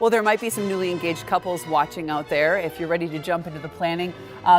Well, there might be some newly engaged couples watching out there. If you're ready to jump into the planning,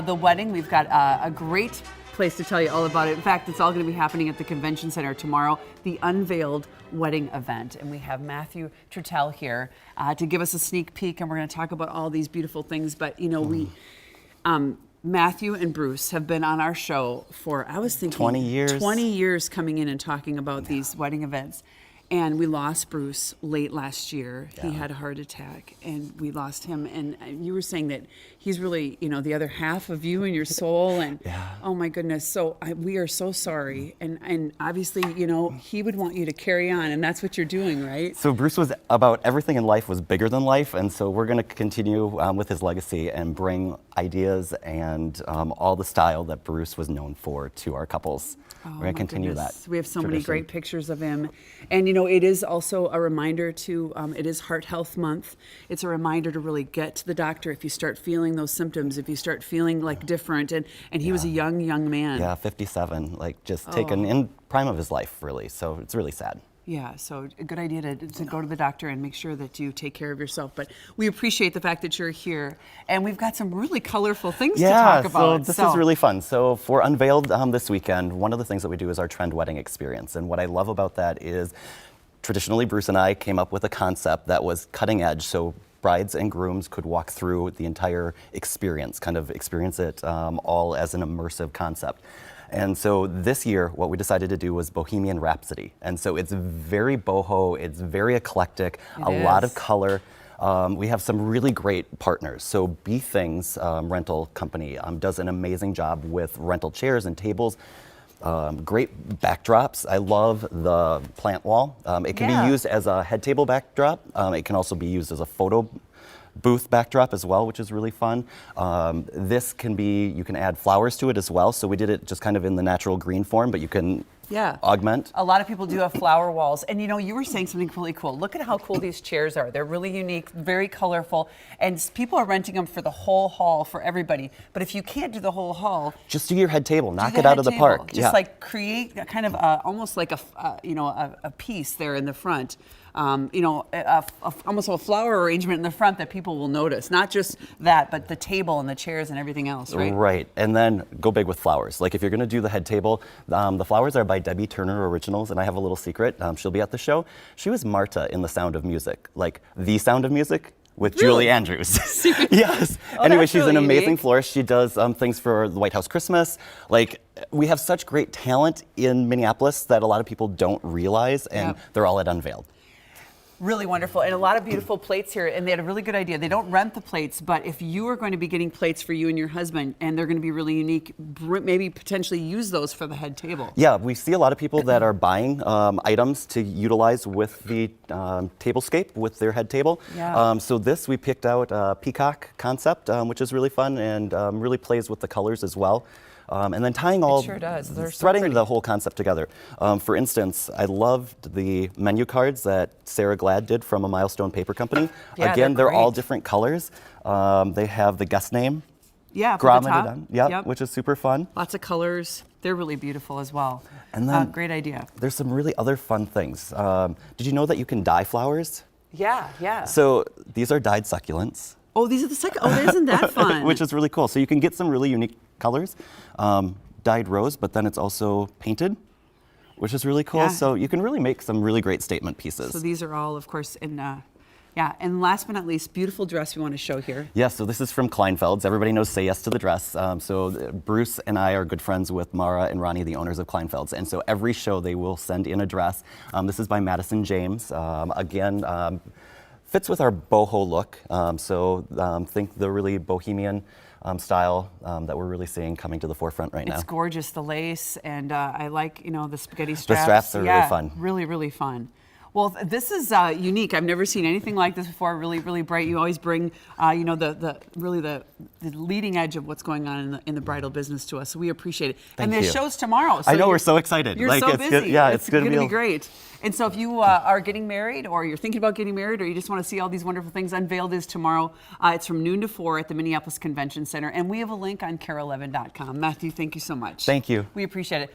the wedding, we've got a great place to tell you all about it. In fact, it's all going to be happening at the Convention Center tomorrow, the Unveiled Wedding Event. And we have Matthew Trettel here to give us a sneak peek, and we're going to talk about all these beautiful things. But, you know, Matthew and Bruce have been on our show for, I was thinking, 20 years. 20 years coming in and talking about these wedding events. And we lost Bruce late last year. Yeah. He had a heart attack, and we lost him. And you were saying that he's really, you know, the other half of you and your soul. And oh my goodness, so we are so sorry. And obviously, you know, he would want you to carry on, and that's what you're doing, right? So Bruce was about everything in life was bigger than life, and so we're going to continue with his legacy and bring ideas and all the style that Bruce was known for to our couples. Oh, we're going to continue that. We have so many great pictures of him. And, you know, it is also a reminder to, it is Heart Health Month. It's a reminder to really get to the doctor if you start feeling those symptoms, if you start feeling like different. And he was a young man. Yeah, 57, like just taken in prime of his life, really. So it's really sad. Yeah, so a good idea to go to the doctor and make sure that you take care of yourself. But we appreciate the fact that you're here. And we've got some really colorful things to talk about. So this is really fun. So for Unveiled this weekend, one of the things that we do is our trend wedding experience. And what I love about that is traditionally Bruce and I came up with a concept that was cutting edge. So brides and grooms could walk through the entire experience, kind of experience it all as an immersive concept. And so this year, what we decided to do was Bohemian Rhapsody. And so it's very boho, it's very eclectic, a lot of color. We have some really great partners. So Be Things rental company does an amazing job with rental chairs and tables. Great backdrops. I love the plant wall. It can be used as a head table backdrop. It can also be used as a photo booth backdrop as well, which is really fun. This can be, you can add flowers to it as well. So we did it just kind of in the natural green form, but you can augment. A lot of people do have flower walls. And you know, you were saying something really cool. Look at how cool these chairs are. They're really unique, very colorful. And people are renting them for the whole hall for everybody. But if you can't do the whole hall, just do your head table, knock it out of the park. Just like create a kind of almost like a piece there in the front. You know, almost a flower arrangement in the front that people will notice. Not just that, but the table and the chairs and everything else, right? Right, and then go big with flowers. Like if you're gonna do the head table, the flowers are by Debbie Turner Originals, and I have a little secret. She'll be at the show. She was Marta in The Sound of Music, like The Sound of Music with Julie Andrews. Yes. Anyway, she's an amazing florist. She does things for the White House Christmas. Like, we have such great talent in Minneapolis that a lot of people don't realize, and they're all at Unveiled. Really wonderful, and a lot of beautiful plates here, and they had a really good idea. They don't rent the plates, but if you are going to be getting plates for you and your husband, and they're going to be really unique, maybe potentially use those for the head table. Yeah, we see a lot of people that are buying items to utilize with the tablescape, with their head table. Yeah. So this, we picked out a peacock concept, which is really fun and really plays with the colors as well. And then tying all, threading the whole concept together. For instance, I loved the menu cards that Sarah Glad did from a Milestone Paper Company. Again, they're all different colors. They have the guest name. Yeah, for the top. Yep, which is super fun. Lots of colors. They're really beautiful as well. And then, great idea. There's some really other fun things. Did you know that you can dye flowers? Yeah. So these are dyed succulents. Oh, these are the succulents. Oh, isn't that fun? Which is really cool. So you can get some really unique colors. Dyed rose, but then it's also painted, which is really cool. So you can really make some really great statement pieces. So these are all, of course, in and last but not least, beautiful dress we want to show here. Yeah, so this is from Kleinfeld's. Everybody knows Say Yes to the Dress. So Bruce and I are good friends with Mara and Ronnie, the owners of Kleinfeld's. And so every show they will send in a dress. This is by Madison James. Again, fits with our boho look. Think the really bohemian style that we're really seeing coming to the forefront right now. It's gorgeous, the lace, and I like, you know, the spaghetti straps. The straps are really fun. Really, really fun. Well, this is unique. I've never seen anything like this before. Really, really bright. You always bring, you know, the leading edge of what's going on in the bridal business to us. So we appreciate it. Thank you. And the show's tomorrow. So I know, we're so excited. You're so busy. Yeah, it's going to be great. And so if you are getting married, or you're thinking about getting married, or you just want to see all these wonderful things, Unveiled is tomorrow. It's from noon to 4 at the Minneapolis Convention Center. And we have a link on KARE11.com. Matthew, thank you so much. Thank you. We appreciate it.